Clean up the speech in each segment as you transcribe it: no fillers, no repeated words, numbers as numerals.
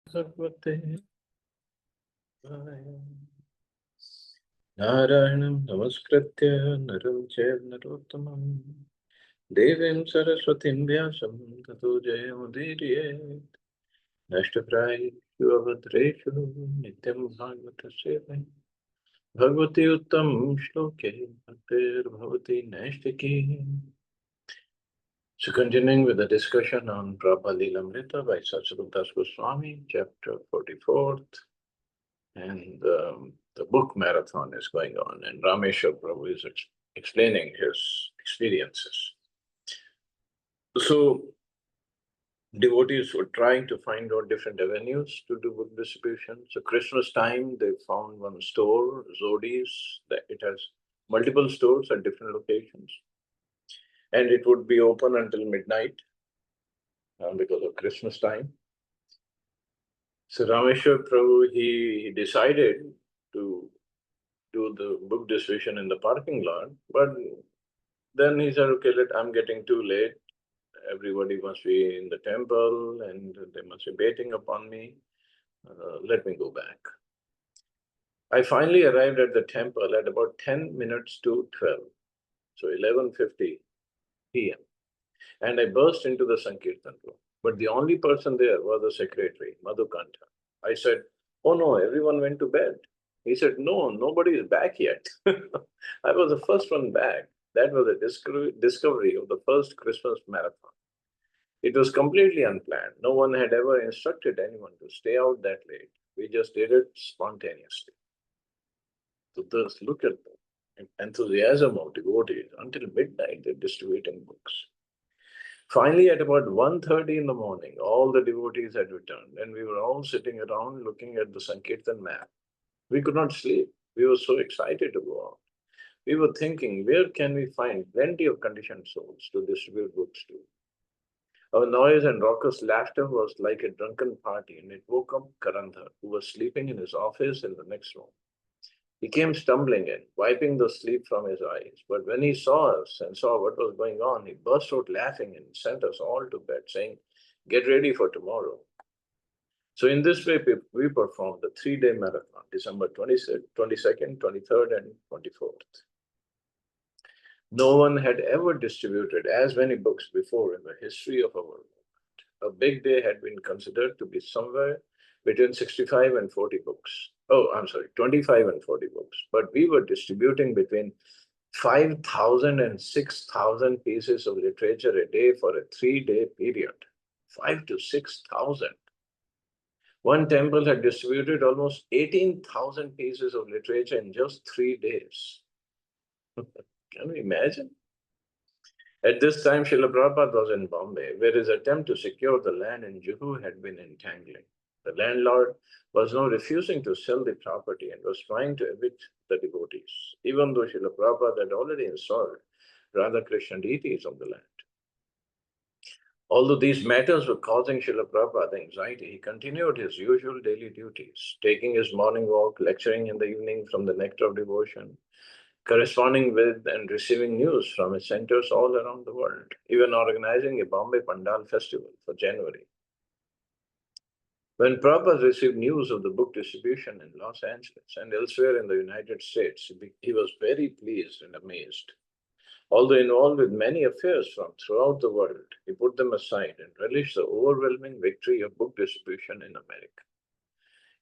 Bhagavate Narayanam Namaskritya Naram Chaiv Narottamam Devim Saraswatim Vyasam Tato Jayamudiriye Nashtaprayi Yuvabhadreshu Nityam Bhagavata Sevai Bhagavati Uttam Shloke Bhaktir Bhavati Nashtaki. So continuing with the discussion on Prabhupada Lilamrita by Srila Goswami, chapter 44. And the book marathon is going on, and Rameshwar Prabhu is explaining his experiences. So devotees were trying to find out different avenues to do book distribution. So Krishna's time, they found one store, Zodi's, that it has multiple stores at different locations. And it would be open until midnight because of Christmas time. So Rameshwar Prabhu, he decided to do the book distribution in the parking lot, but then he said, okay, I'm getting too late. Everybody must be in the temple and they must be waiting upon me. Let me go back. I finally arrived at the temple at about 10 minutes to 12, so 11:50 p.m. And I burst into the Sankirtan room. But the only person there was the secretary, Madhukanta. I said, oh no, everyone went to bed. He said, no, nobody is back yet. I was the first one back. That was a discovery of the first Christmas marathon. It was completely unplanned. No one had ever instructed anyone to stay out that late. We just did it spontaneously. So just look at the enthusiasm of devotees. Until midnight, they're distributing books. Finally, at about 1:30 in the morning, all the devotees had returned, and we were all sitting around looking at the Sankirtan map. We could not sleep. We were so excited to go out. We were thinking, where can we find plenty of conditioned souls to distribute books to? Our noise and raucous laughter was like a drunken party, and it woke up Karandhar, who was sleeping in his office in the next room. He came stumbling in, wiping the sleep from his eyes. But when he saw us and saw what was going on, he burst out laughing and sent us all to bed, saying, get ready for tomorrow. So in this way, we performed the 3-day marathon, December 22nd, 23rd, and 24th. No one had ever distributed as many books before in the history of our movement. A big day had been considered to be somewhere between 65 and 40 books. Oh, I'm sorry, 25 and 40 books. But we were distributing between 5,000 and 6,000 pieces of literature a day for a 3-day period. 5 to 6,000. One temple had distributed almost 18,000 pieces of literature in just 3 days. Can you imagine? At this time, Srila Prabhupada was in Bombay, where his attempt to secure the land in Juhu had been entangling. The landlord was now refusing to sell the property and was trying to evict the devotees, even though Srila Prabhupada had already installed Radha Krishna deities on the land. Although these matters were causing Srila Prabhupada anxiety, he continued his usual daily duties, taking his morning walk, lecturing in the evening from the nectar of devotion, corresponding with and receiving news from his centers all around the world, even organizing a Bombay Pandal festival for January. When Prabhupada received news of the book distribution in Los Angeles and elsewhere in the United States, he was very pleased and amazed. Although involved with many affairs from throughout the world, he put them aside and relished the overwhelming victory of book distribution in America.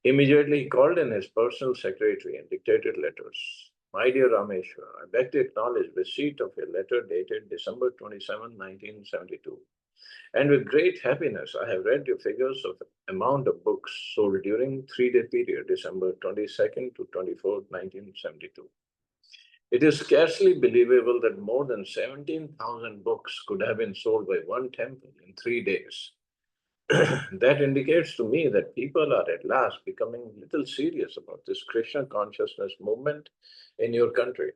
Immediately, he called in his personal secretary and dictated letters. My dear Rameshwar, I beg to acknowledge receipt of your letter dated December 27, 1972. And with great happiness, I have read your figures of amount of books sold during 3-day period, December 22nd to 24th, 1972. It is scarcely believable that more than 17,000 books could have been sold by one temple in 3 days. That indicates to me that people are at last becoming a little serious about this Krishna consciousness movement in your country.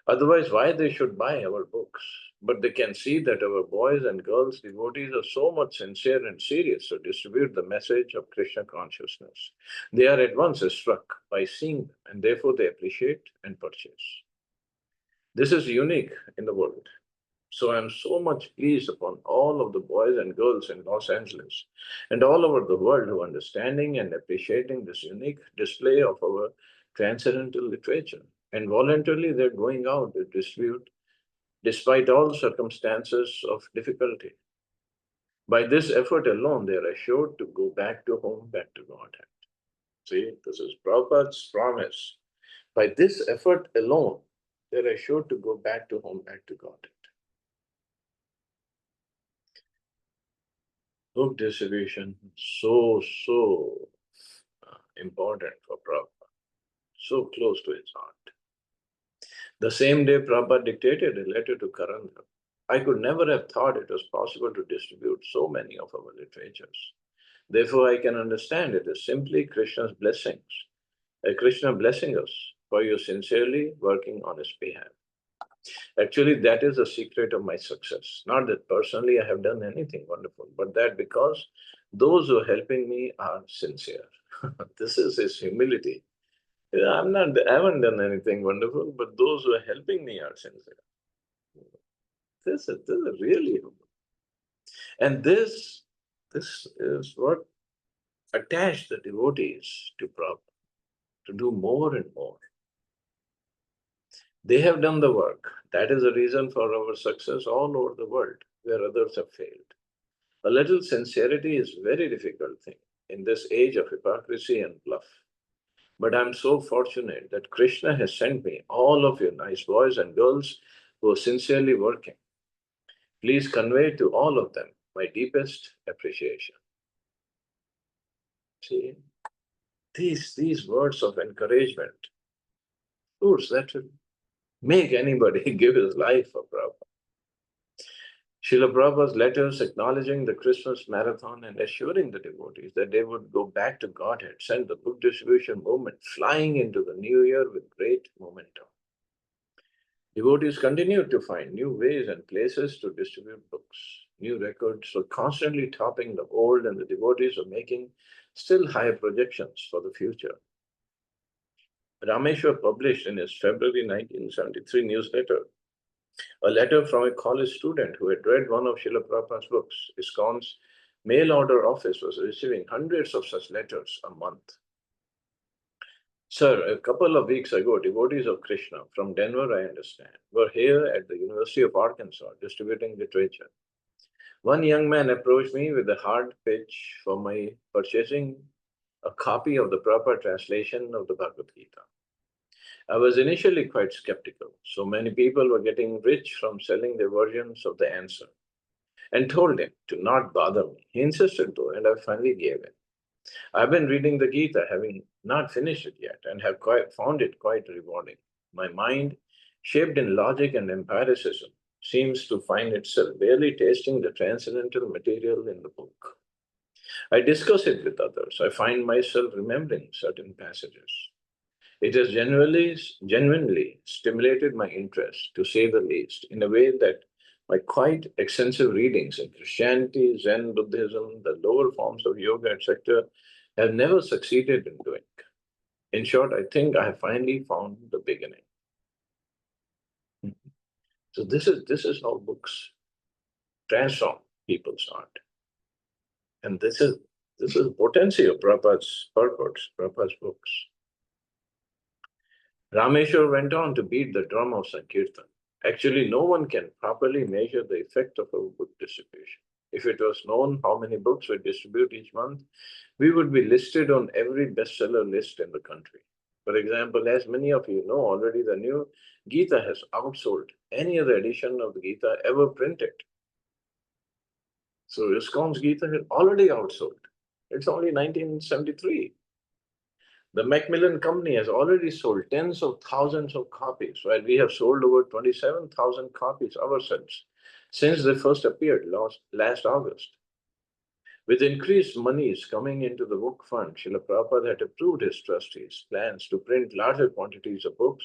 Otherwise, why they should buy our books? But they can see that our boys and girls devotees are so much sincere and serious to distribute the message of Krishna consciousness. They are at once struck by seeing them, and therefore they appreciate and purchase. This is unique in the world. So I am so much pleased upon all of the boys and girls in Los Angeles and all over the world who are understanding and appreciating this unique display of our transcendental literature. And voluntarily they're going out to distribute despite all circumstances of difficulty. By this effort alone, they are assured to go back to home, back to Godhead. See, this is Prabhupada's promise. By this effort alone, they are assured to go back to home, back to Godhead. Book distribution, so important for Prabhupada, so close to his heart. The same day Prabhupada dictated a letter to Karandhar. I could never have thought it was possible to distribute so many of our literatures. Therefore, I can understand it is simply Krishna's blessings, a Krishna blessing us for you sincerely working on his behalf. Actually, that is the secret of my success. Not that personally I have done anything wonderful, but that because those who are helping me are sincere. This is his humility. I haven't done anything wonderful, but those who are helping me are sincere. This is really humble. And this is what attached the devotees to Prabhupada, to do more and more. They have done the work. That is the reason for our success all over the world, where others have failed. A little sincerity is a very difficult thing in this age of hypocrisy and bluff. But I'm so fortunate that Krishna has sent me all of you nice boys and girls who are sincerely working. Please convey to all of them my deepest appreciation. See, these words of encouragement, of course, that will make anybody give his life for Prabhupada. Srila Prabhupada's letters acknowledging the Christmas marathon and assuring the devotees that they would go back to Godhead sent the book distribution movement flying into the new year with great momentum. Devotees continued to find new ways and places to distribute books. New records were constantly topping the old, and the devotees were making still higher projections for the future. Rameshwar published in his February 1973 newsletter a letter from a college student who had read one of Srila Prabhupada's books. ISKCON's mail order office was receiving hundreds of such letters a month. Sir, a couple of weeks ago, devotees of Krishna from Denver, I understand, were here at the University of Arkansas distributing literature. One young man approached me with a hard pitch for my purchasing a copy of the proper translation of the Bhagavad Gita. I was initially quite skeptical. So many people were getting rich from selling their versions of the answer, and told him to not bother me. He insisted though, and I finally gave in. I've been reading the Gita, having not finished it yet, and have found it quite rewarding. My mind, shaped in logic and empiricism, seems to find itself barely tasting the transcendental material in the book. I discuss it with others. I find myself remembering certain passages. It has genuinely stimulated my interest, to say the least, in a way that my quite extensive readings in Christianity, Zen, Buddhism, the lower forms of yoga, etc., have never succeeded in doing. In short, I think I have finally found the beginning. So this is how books transform people's heart. And this is the potency of Prabhupada's purports, Prabhupada's books. Rameshwar went on to beat the drum of Sankirtan. Actually, no one can properly measure the effect of a book distribution. If it was known how many books we distribute each month, we would be listed on every bestseller list in the country. For example, as many of you know already, the new Gita has outsold any other edition of the Gita ever printed. So ISKCON's Gita has already outsold. It's only 1973. The Macmillan Company has already sold tens of thousands of copies, while we have sold over 27,000 copies ourselves since they first appeared last August. With increased monies coming into the book fund, Srila Prabhupada had approved his trustees' plans to print larger quantities of books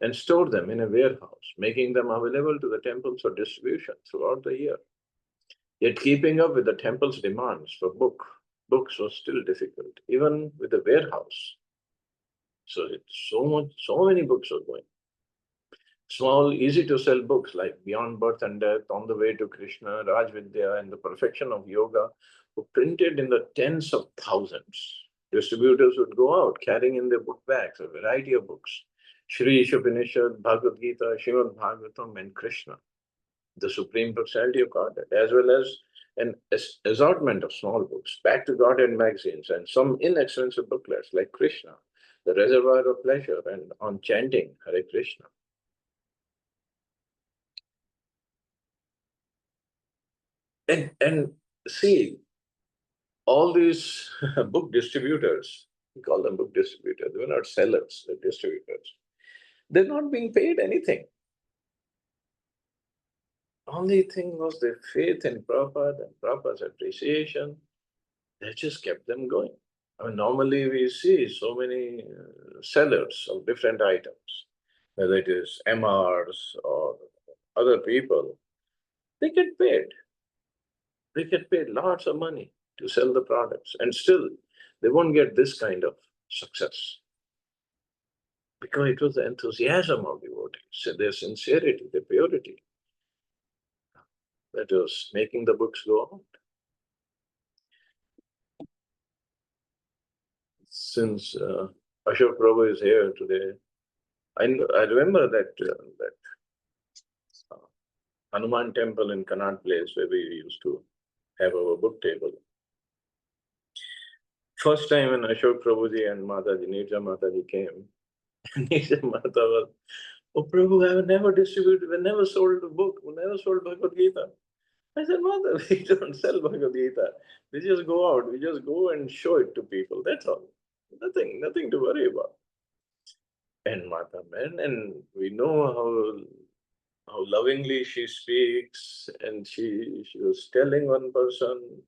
and store them in a warehouse, making them available to the temples for distribution throughout the year. Yet keeping up with the temple's demands for books was still difficult, even with a warehouse. So many books are going. Small, easy to sell books like Beyond Birth and Death, On the Way to Krishna, Raj Vidya, and The Perfection of Yoga were printed in the tens of thousands. Distributors would go out carrying in their book bags a variety of books: Shri Ishopanishad, Bhagavad Gita, Srimad Bhagavatam, and Krishna, the Supreme Personality of Godhead, as well as an assortment of small books, Back to Godhead magazines, and some inexpensive booklets like Krishna, The Reservoir of Pleasure, and On Chanting Hare Krishna. And see, all these book distributors, we call them book distributors, they were not sellers, they're distributors. They're not being paid anything. Only thing was their faith in Prabhupada and Prabhupada's appreciation. That just kept them going. I mean, normally we see so many sellers of different items, whether it is MRs or other people, they get paid. They get paid lots of money to sell the products, and still they won't get this kind of success because it was the enthusiasm of devotees, their sincerity, their purity that was making the books go out. Since Ashok Prabhu is here today, I remember that Hanuman temple in Connaught Place where we used to have our book table. First time when Ashok Prabhuji and Mataji, Nirja Mataji came, Nirja Mata was, "Oh Prabhu, I have never distributed, we never sold a book, we never sold Bhagavad Gita." I said, "Mother, we don't sell Bhagavad Gita. We just go out, we just go and show it to people. That's all. Nothing to worry about." And Mata man, and we know how lovingly she speaks, and she was telling one person,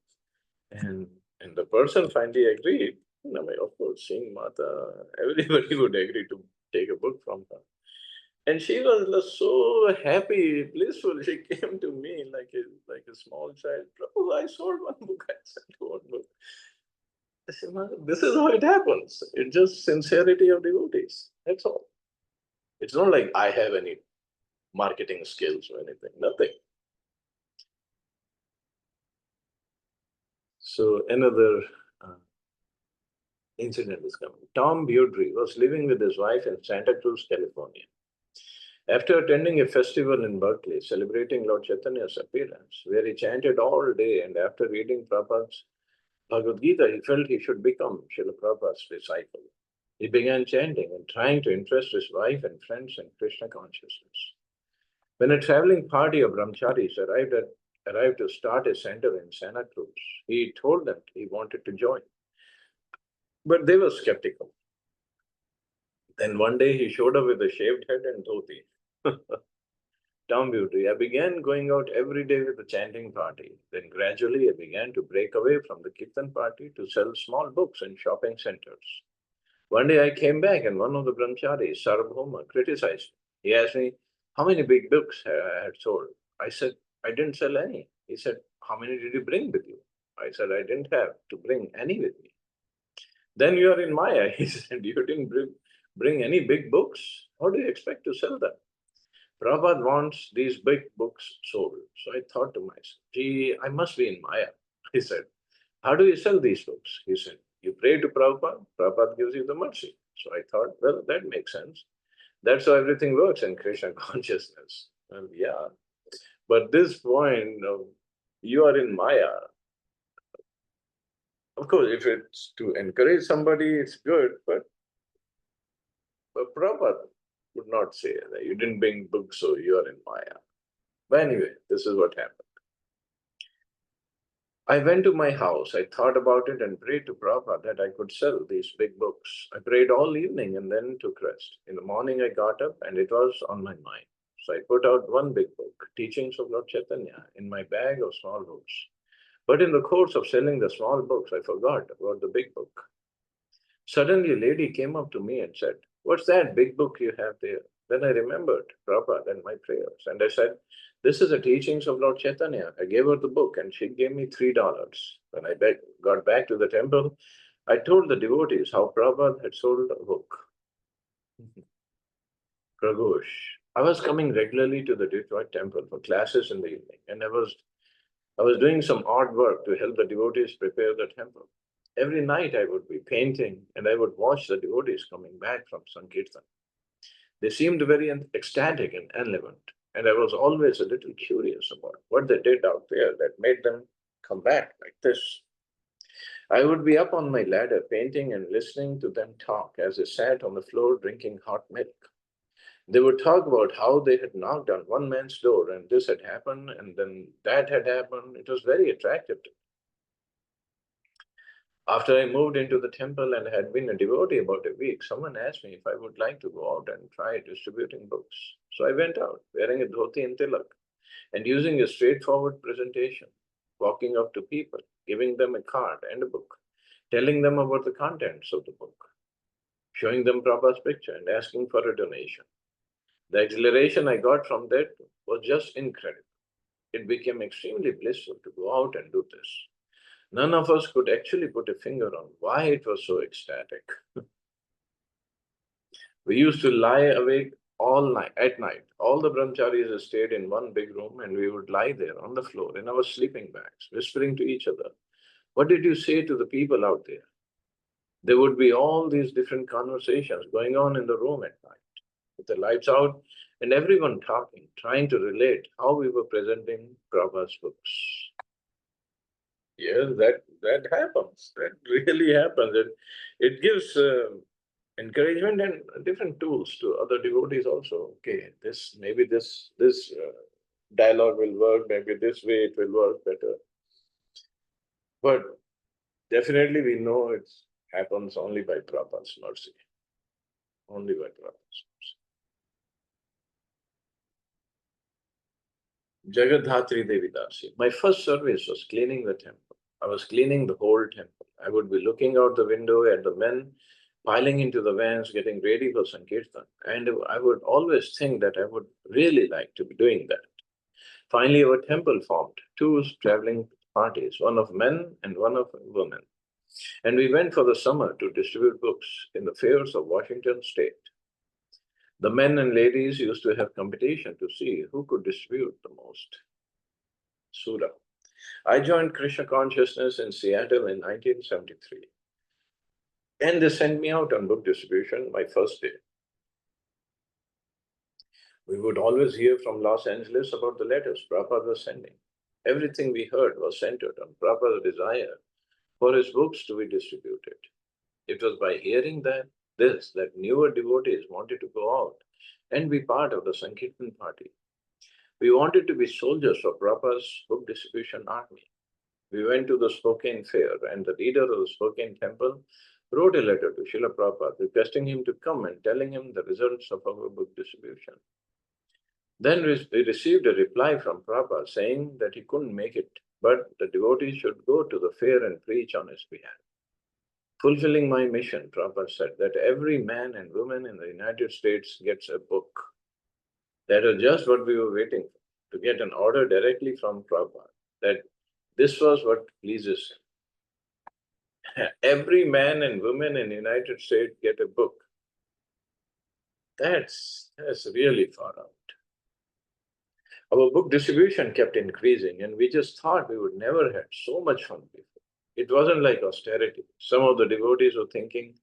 and the person finally agreed. I mean, of course, seeing Mata, everybody would agree to take a book from her. And she was so happy, blissful. She came to me like a small child. "Prabhu, I sold one book. I sold one book." I said, "Mother, this is how it happens. It's just sincerity of devotees. That's all. It's not like I have any marketing skills or anything. Nothing." So another incident is coming. Tom Bewdry was living with his wife in Santa Cruz, California. After attending a festival in Berkeley celebrating Lord Chaitanya's appearance, where he chanted all day, and after reading Prabhupada's Bhagavad Gita, he felt he should become Srila Prabhupada's disciple. He began chanting and trying to interest his wife and friends in Krishna consciousness. When a traveling party of brahmacharis arrived to start a center in Santa Cruz, he told them he wanted to join. But they were skeptical. Then one day he showed up with a shaved head and dhoti. Tom Beauty. I began going out every day with the chanting party. Then gradually I began to break away from the Kirtan party to sell small books in shopping centers. One day I came back and one of the brahmacharis, Sarvabhauma, criticized me. He asked me how many big books I had sold. I said, "I didn't sell any." He said, "How many did you bring with you?" I said, "I didn't have to bring any with me." "Then you are in Maya." He said, "You didn't bring any big books. How do you expect to sell them?" Prabhupada wants these big books sold. So I thought to myself, "Gee, I must be in Maya." He said, "How do you sell these books?" He said, "You pray to Prabhupada, Prabhupada gives you the mercy." So I thought, well, that makes sense. That's how everything works in Krishna consciousness. Well, yeah. But this point of you are in Maya, of course, if it's to encourage somebody, it's good, but Prabhupada would not say that you didn't bring books, so you are in Maya. But anyway, this is what happened. I went to my house, I thought about it and prayed to Prabhupada that I could sell these big books. I prayed all evening and then took rest. In the morning, I got up and it was on my mind. So I put out one big book, Teachings of Lord Chaitanya, in my bag of small books. But in the course of selling the small books, I forgot about the big book. Suddenly, a lady came up to me and said, "What's that big book you have there?" Then I remembered Prabhupada and my prayers. And I said, "This is the teachings of Lord Chaitanya." I gave her the book and she gave me $3. When I got back to the temple, I told the devotees how Prabhupada had sold a book. Pragosh. I was coming regularly to the Detroit temple for classes in the evening, and I was doing some odd work to help the devotees prepare the temple. Every night I would be painting, and I would watch the devotees coming back from Sankirtan. They seemed very ecstatic and enlivened, and I was always a little curious about what they did out there that made them come back like this. I would be up on my ladder painting and listening to them talk as they sat on the floor drinking hot milk. They would talk about how they had knocked on one man's door and this had happened and then that had happened. It was very attractive to me. After I moved into the temple and had been a devotee about a week, someone asked me if I would like to go out and try distributing books. So I went out, wearing a dhoti and tilak, and using a straightforward presentation, walking up to people, giving them a card and a book, telling them about the contents of the book, showing them Prabhupada's picture and asking for a donation. The exhilaration I got from that was just incredible. It became extremely blissful to go out and do this. None of us could actually put a finger on why it was so ecstatic. We used to lie awake all night at night. All the brahmacharis stayed in one big room and we would lie there on the floor in our sleeping bags, whispering to each other, "What did you say to the people out there?" There would be all these different conversations going on in the room at night, with the lights out and everyone talking, trying to relate how we were presenting Prabhupada's books. Yes, that happens. That really happens. It gives encouragement and different tools to other devotees also. Okay, this maybe this dialogue will work. Maybe this way it will work better. But definitely, we know it happens only by Prabhupada's mercy. Only by Prabhupada's mercy. Jagadhatri Devi Dasi. My first service was cleaning the temple. I was cleaning the whole temple. I would be looking out the window at the men piling into the vans, getting ready for Sankirtan. And I would always think that I would really like to be doing that. Finally, our temple formed two traveling parties, one of men and one of women. And we went for the summer to distribute books in the fairs of Washington state. The men and ladies used to have competition to see who could distribute the most. Sura. I joined Krishna Consciousness in Seattle in 1973. And they sent me out on book distribution my first day. We would always hear from Los Angeles about the letters Prabhupada was sending. Everything we heard was centered on Prabhupada's desire for his books to be distributed. It was by hearing that newer devotees wanted to go out and be part of the Sankirtan party. We wanted to be soldiers of Prabhupada's book distribution army. We went to the Spokane Fair, and the leader of the Spokane Temple wrote a letter to Srila Prabhupada requesting him to come and telling him the results of our book distribution. Then we received a reply from Prabhupada saying that he couldn't make it, but the devotees should go to the fair and preach on his behalf. Fulfilling my mission, Prabhupada said that every man and woman in the United States gets a book. That was just what we were waiting for, to get an order directly from Prabhupada, that this was what pleases him. Every man and woman in the United States get a book. That's really far out. Our book distribution kept increasing, and we just thought we would never had so much fun before. It wasn't like austerity. Some of the devotees were thinking,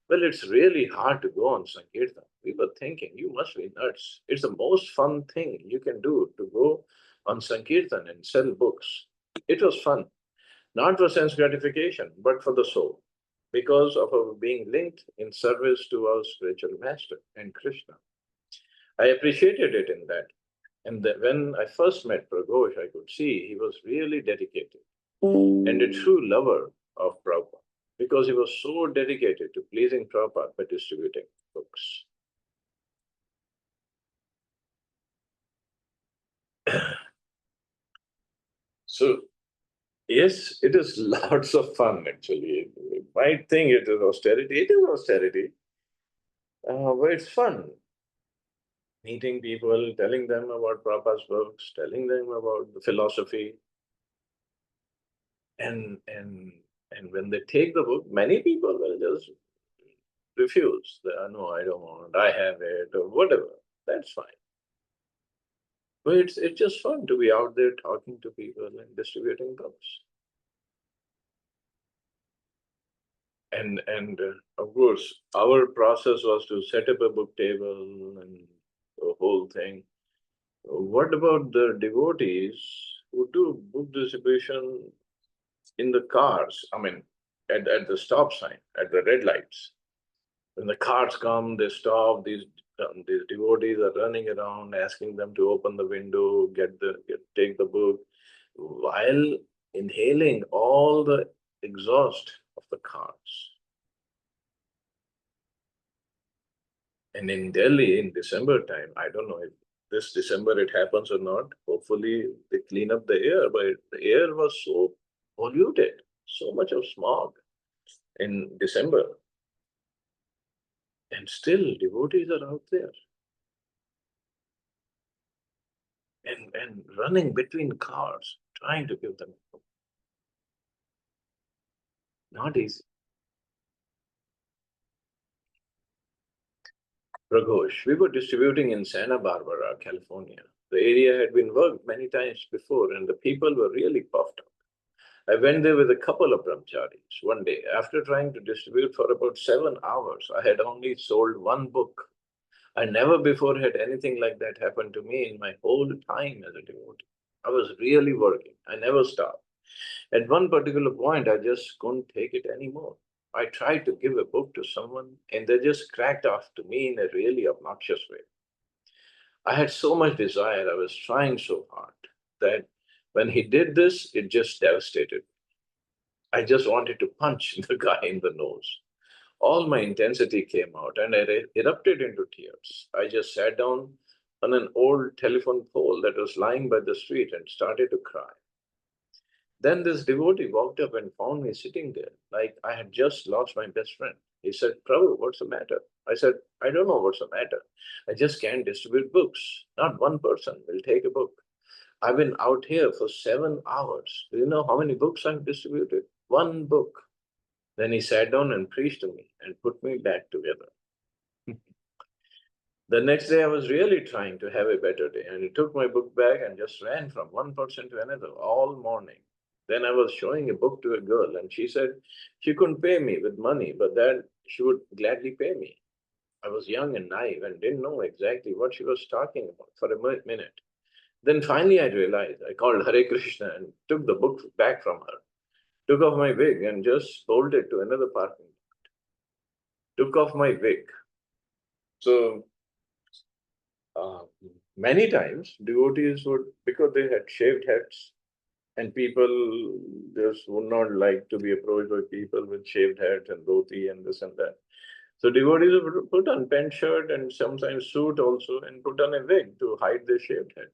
well, it's really hard to go on Sankirtan. We were thinking, you must be nuts. It's the most fun thing you can do to go on Sankirtan and sell books. It was fun, not for sense gratification, but for the soul, because of our being linked in service to our spiritual master and Krishna. I appreciated it in that. And when I first met Pragosh, I could see he was really dedicated and a true lover of Prabhupada, because he was so dedicated to pleasing Prabhupada by distributing books. So, yes, it is lots of fun actually. You might think it is austerity. It is austerity, but it's fun. Meeting people, telling them about Prabhupada's books, telling them about the philosophy. And when they take the book, many people will just refuse. No, I don't want, I have it, or whatever. That's fine. But it's just fun to be out there talking to people and distributing books. And of course, our process was to set up a book table and the whole thing. What about the devotees who do book distribution in the cars? I mean, at the stop sign, at the red lights. When the cars come, they stop. These devotees are running around, asking them to open the window, take the book, while inhaling all the exhaust of the cars. And in Delhi, in December time, I don't know if this December it happens or not. Hopefully, they clean up the air, but the air was so polluted, so much of smog in December. And still, devotees are out there and running between cars, trying to give them not easy. Pragosh, we were distributing in Santa Barbara, California. The area had been worked many times before, and the people were really puffed up. I went there with a couple of brahmacharis one day. After trying to distribute for about 7 hours, I had only sold one book. I never before had anything like that happen to me in my whole time as a devotee. I was really working. I never stopped. At one particular point, I just couldn't take it anymore. I tried to give a book to someone, and they just cracked off to me in a really obnoxious way. I had so much desire, I was trying so hard that when he did this, it just devastated. I just wanted to punch the guy in the nose. All my intensity came out and I erupted into tears. I just sat down on an old telephone pole that was lying by the street and started to cry. Then this devotee walked up and found me sitting there, like I had just lost my best friend. He said, Prabhu, what's the matter? I said, I don't know what's the matter. I just can't distribute books. Not one person will take a book. I've been out here for 7 hours. Do you know how many books I've distributed? One book. Then he sat down and preached to me and put me back together. The next day, I was really trying to have a better day, and he took my book bag and just ran from one person to another all morning. Then I was showing a book to a girl, and she said she couldn't pay me with money, but that she would gladly pay me. I was young and naive and didn't know exactly what she was talking about for a minute. Then finally, I realized. I called Hare Krishna and took the book back from her, took off my wig, and just sold it to another parking. Took off my wig. So uh, many times devotees would, because they had shaved heads, and people just would not like to be approached by people with shaved heads and dhoti and this and that. So devotees would put on pant shirt and sometimes suit also and put on a wig to hide their shaved head.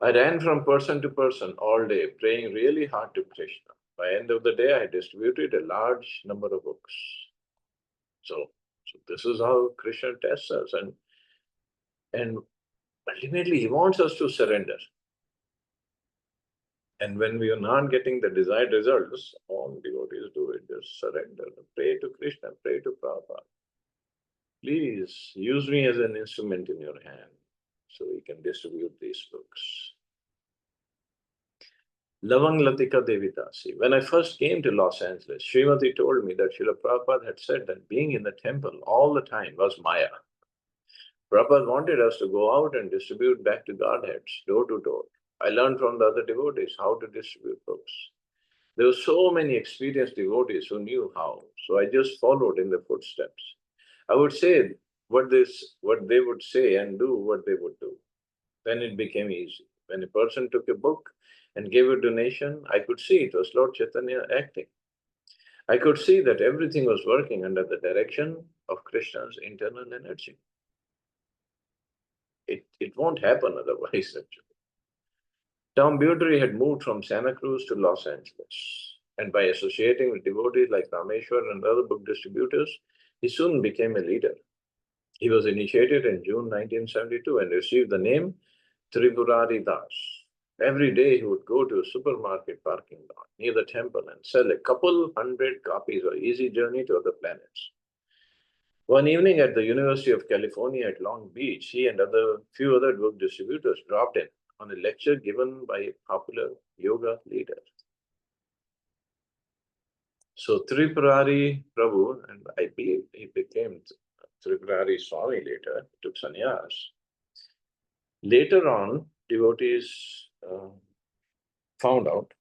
I ran from person to person all day, praying really hard to Krishna. By end of the day, I distributed a large number of books. So this is how Krishna tests us, and ultimately he wants us to surrender. And when we are not getting the desired results, all devotees do it, just surrender, pray to Krishna, pray to Prabhupada. Please use me as an instrument in your hand so we can distribute these books. Lavang Latika Devidasi. When I first came to Los Angeles, Srimati told me that Srila Prabhupada had said that being in the temple all the time was Maya. Prabhupada wanted us to go out and distribute back to Godheads, door to door. I learned from the other devotees how to distribute books. There were so many experienced devotees who knew how, so I just followed in their footsteps. I would say what they would say and do what they would do. Then it became easy. When a person took a book and gave a donation, I could see it was Lord Chaitanya acting. I could see that everything was working under the direction of Krishna's internal energy. It won't happen otherwise, actually. Tom Bewdry had moved from Santa Cruz to Los Angeles, and by associating with devotees like Rameshwar and other book distributors, he soon became a leader. He was initiated in June 1972 and received the name Tripurari Das. Every day he would go to a supermarket parking lot near the temple and sell a couple hundred copies of Easy Journey to Other Planets. One evening at the University of California at Long Beach, he and few other book distributors dropped in on a lecture given by a popular yoga leader. So Tripurari Prabhu, and I believe he became Tripurari Swami later, took sannyas. Later on, devotees found out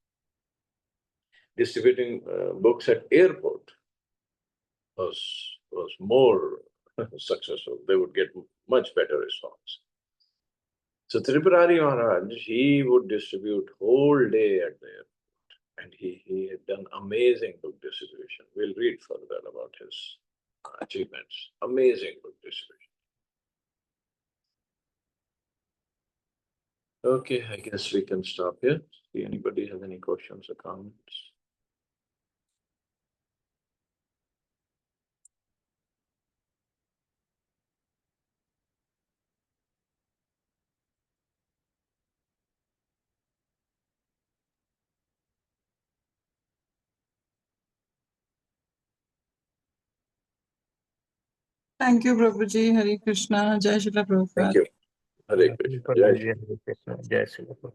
distributing books at airport was more successful. They would get much better response. So Tripurari Maharaj, he would distribute whole day at the airport, and he had done amazing book distribution. We'll read further about his achievements. Amazing book distribution. Okay, I guess we can stop here. See anybody have any questions or comments? Thank you, Prabhuji. Hare Krishna. Jai Srila Prabhupada. Thank you. Hare Krishna. Jai Shri. Jai Srila.